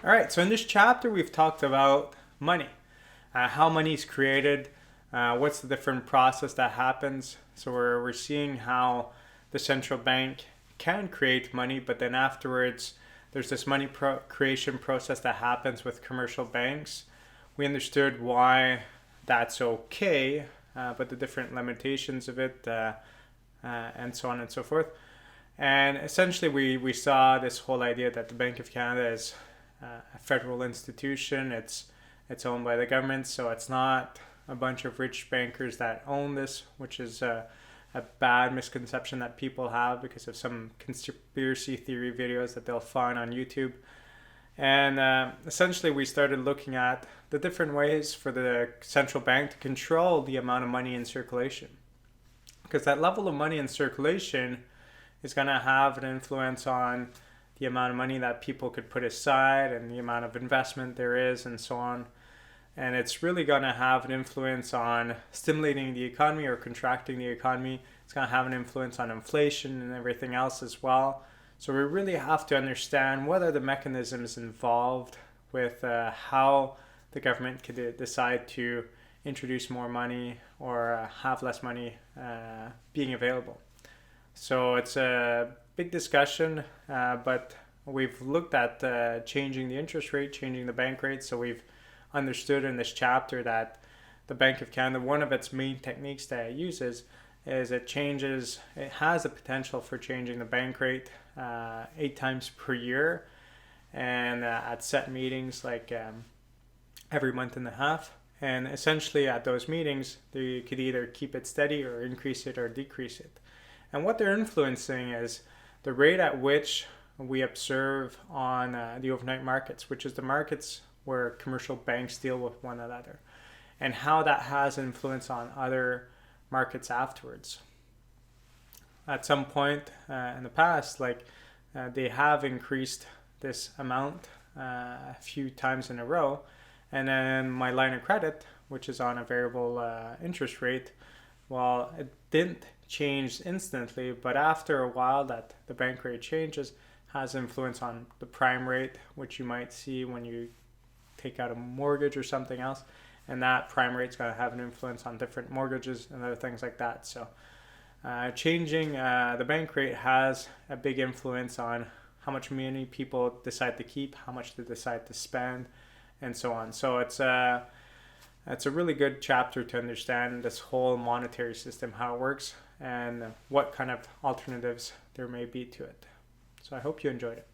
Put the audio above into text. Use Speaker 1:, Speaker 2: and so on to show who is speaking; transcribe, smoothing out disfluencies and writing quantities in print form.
Speaker 1: All right, so in this chapter, we've talked about money, how money is created, what's the different process that happens. So we're seeing how the central bank can create money, but then afterwards, there's this money creation process that happens with commercial banks. We understood why that's okay, but the different limitations of it, and so on and so forth. And essentially, we saw this whole idea that the Bank of Canada is a federal institution. It's owned by the government, so it's not a bunch of rich bankers that own this, which is a bad misconception that people have because of some conspiracy theory videos that they'll find on YouTube. And essentially, we started looking at the different ways for the central bank to control the amount of money in circulation. Because that level of money in circulation is going to have an influence on the amount of money that people could put aside and the amount of investment there is and so on. And it's really going to have an influence on stimulating the economy or contracting the economy. It's going to have an influence on inflation and everything else as well. So we really have to understand what are the mechanisms involved with how the government could decide to introduce more money or have less money being available. So it's a big discussion, but we've looked at changing the interest rate, changing the bank rate. So we've understood in this chapter that the Bank of Canada, one of its main techniques that it uses is it has the potential for changing the bank rate 8 times per year and at set meetings like every month and a half. And essentially at those meetings, they could either keep it steady or increase it or decrease it. And what they're influencing is the rate at which we observe on the overnight markets, which is the markets where commercial banks deal with one another, and how that has influence on other markets afterwards. At some point in the past, they have increased this amount a few times in a row, and then my line of credit, which is on a variable interest rate, well, it didn't change instantly, but after a while that the bank rate changes has influence on the prime rate, which you might see when you take out a mortgage or something else, and that prime rate is going to have an influence on different mortgages and other things like that. So changing the bank rate has a big influence on how much money people decide to keep, how much they decide to spend, and so on. So it's a really good chapter to understand this whole monetary system, how it works, and what kind of alternatives there may be to it. So I hope you enjoyed it.